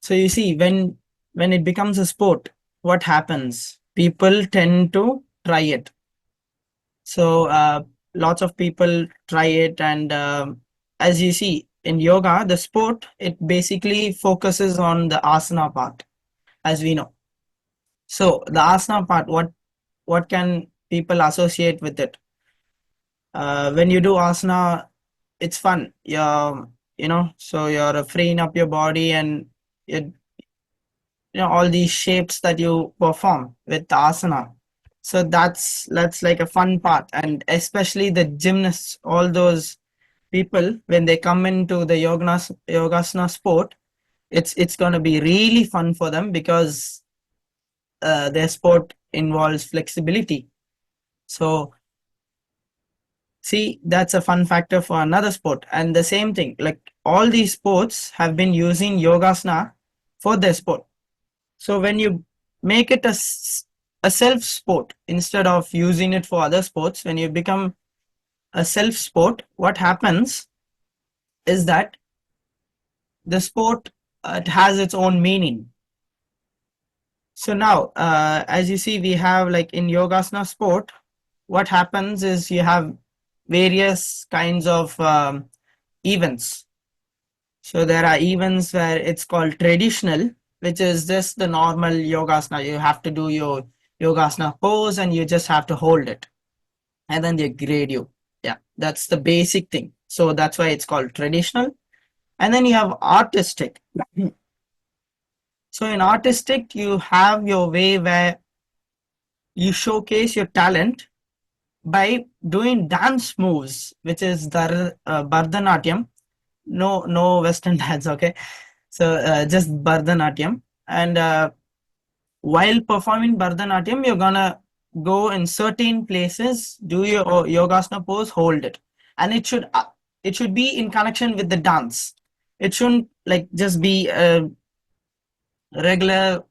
So you see, when it becomes a sport, what happens? People tend to try it. So lots of people try it, and as you see in yoga, the sport, it basically focuses on the asana part, as we know. So the asana part, what can people associate with it? When you do asana, it's fun. So you're freeing up your body, and it, all these shapes that you perform with the asana. So that's like a fun part, and especially the gymnasts, all those people, when they come into the yogasana sport, it's going to be really fun for them, because their sport involves flexibility. So see, that's a fun factor for another sport. And the same thing, like all these sports have been using yogasana for their sport. So when you make it a self sport instead of using it for other sports, when you become a self sport, what happens is that the sport, it has its own meaning. So now, as you see, we have, like in yogasana sport, what happens is you have various kinds of events. So there are events where it's called traditional, which is just the normal yogasana. You have to do your yogasana pose, and you just have to hold it, and then they grade you. Yeah, that's the basic thing. So that's why it's called traditional. And then you have artistic. So in artistic, you have your way where you showcase your talent by doing dance moves, which is the Bharatanatyam. No Western dance, okay? So just Bharatanatyam. And while performing Bharatanatyam, you're gonna go in certain places, do your yogasana pose, hold it, and it should be in connection with the dance. It shouldn't like just be a regular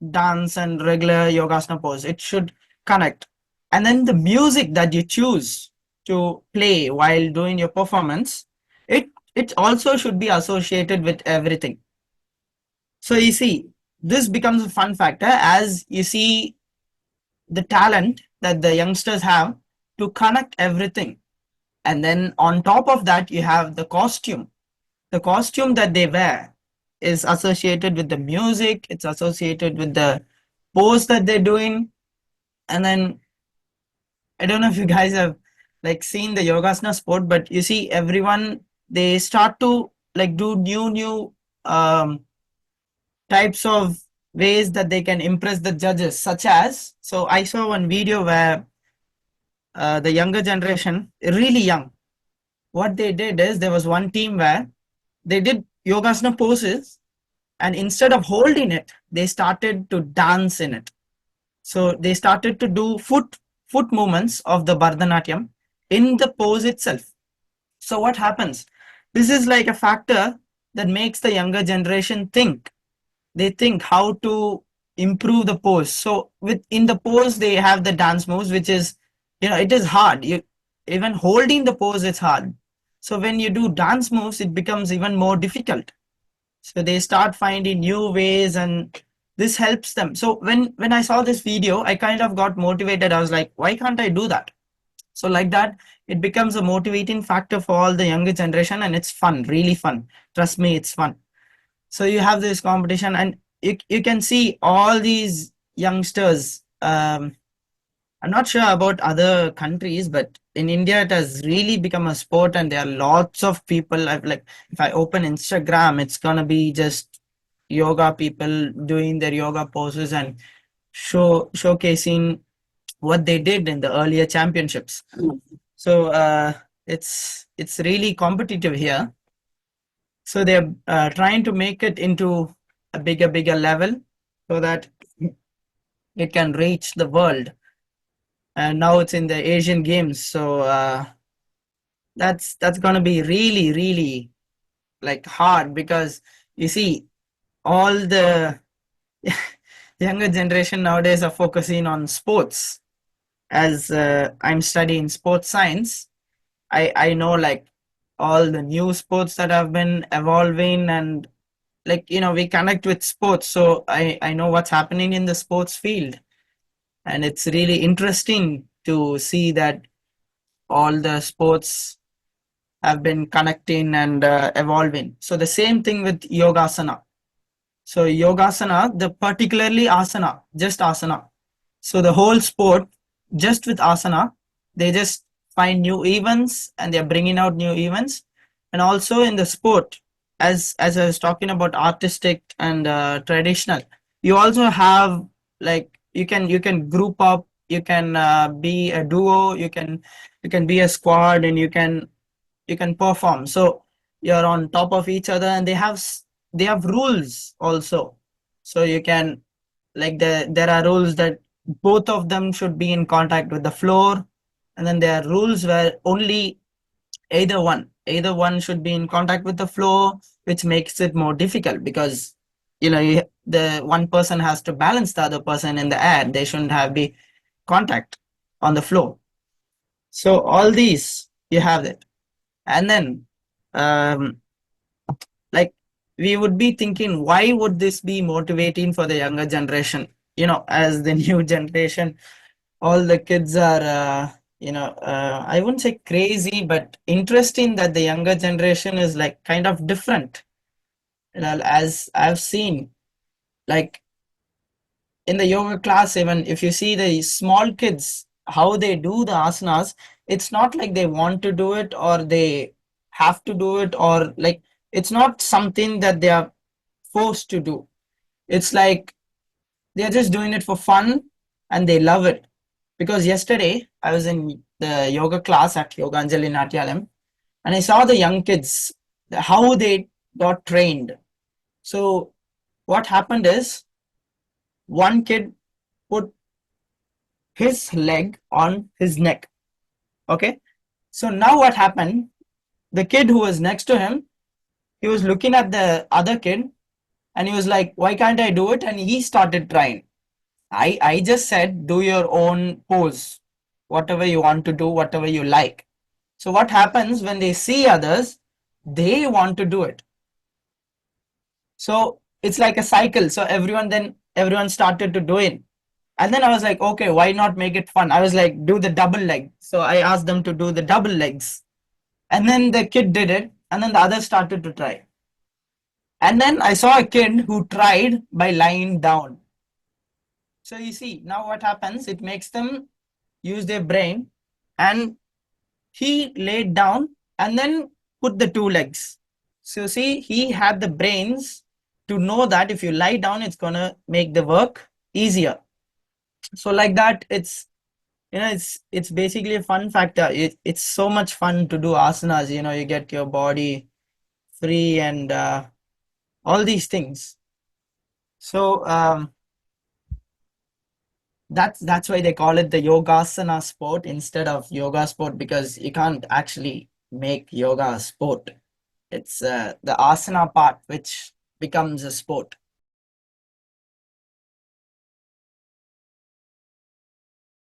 dance and regular yogasana pose. It should connect, and then the music that you choose to play while doing your performance, it also should be associated with everything. So you see, this becomes a fun factor as you see the talent that the youngsters have to connect everything. And then on top of that, you have the costume. The costume that they wear is associated with the music, it's associated with the pose that they're doing. And then I don't know if you guys have like seen the yogasana sport, but you see everyone, they start to like do new um types of ways that they can impress the judges, such as, so I saw one video where the younger generation, really young, what they did is there was one team where they did yogasana poses, and instead of holding it, they started to dance in it. So they started to do foot movements of the Bharatanatyam in the pose itself. So what happens? This is like a factor that makes the younger generation think. They think how to improve the pose. So within the pose, they have the dance moves, which is, it is hard. You even holding the pose, it's hard. So when you do dance moves, it becomes even more difficult. So they start finding new ways, and this helps them. So when I saw this video, I kind of got motivated. I was like, why can't I do that? So like that, it becomes a motivating factor for all the younger generation, and it's fun, really fun. Trust me, it's fun. So you have this competition, and you can see all these youngsters. I'm not sure about other countries, but in India, it has really become a sport, and there are lots of people. I've like, if I open Instagram, it's gonna be just yoga people doing their yoga poses and showcasing what they did in the earlier championships. So it's really competitive here. So they're trying to make it into a bigger level so that it can reach the world. And now it's in the Asian Games, so that's gonna be really like hard, because you see all the younger generation nowadays are focusing on sports. As I'm studying sports science, I know like all the new sports that have been evolving, and like, we connect with sports, so I know what's happening in the sports field, and it's really interesting to see that all the sports have been connecting and evolving. So the same thing with yogasana. So yogasana, the particularly asana, just asana. So the whole sport, just with asana, they just find new events and they're bringing out new events. And also in the sport, as I was talking about artistic and traditional, you also have, like, you can group up, you can be a duo, you can be a squad, and you can perform. So you're on top of each other, and they have rules also. So you can, like, there are rules that both of them should be in contact with the floor, and then there are rules where only either one should be in contact with the floor, which makes it more difficult because the one person has to balance the other person in the air. They shouldn't have be contact on the floor. So all these you have it. And then, um, like, we would be thinking, why would this be motivating for the younger generation? As the new generation, all the kids are, I wouldn't say crazy, but interesting that the younger generation is like kind of different. As I've seen, like, in the yoga class, even if you see the small kids, how they do the asanas, it's not like they want to do it or they have to do it, or like, it's not something that they are forced to do. It's like they're just doing it for fun and they love it. Because yesterday I was in the yoga class at Yoganjali Natyalam, and I saw the young kids, how they got trained. So what happened is, one kid put his leg on his neck. Okay. So now what happened? The kid who was next to him, he was looking at the other kid and he was like, why can't I do it? And he started trying. I just said, do your own pose, whatever you want to do, whatever you like. So what happens when they see others, they want to do it. So it's like a cycle. So everyone started to do it. And then I was like, okay, why not make it fun? I was like, do the double leg. So I asked them to do the double legs. And then the kid did it. And then the others started to try. And then I saw a kid who tried by lying down. So you see, now what happens? It makes them use their brain. And he laid down and then put the two legs. So see, he had the brains to know that if you lie down, it's going to make the work easier. So like that, it's basically a fun factor. It's so much fun to do asanas. You get your body free and all these things. So that's why they call it the yogasana sport instead of yoga sport, because you can't actually make yoga a sport. It's the asana part which becomes a sport.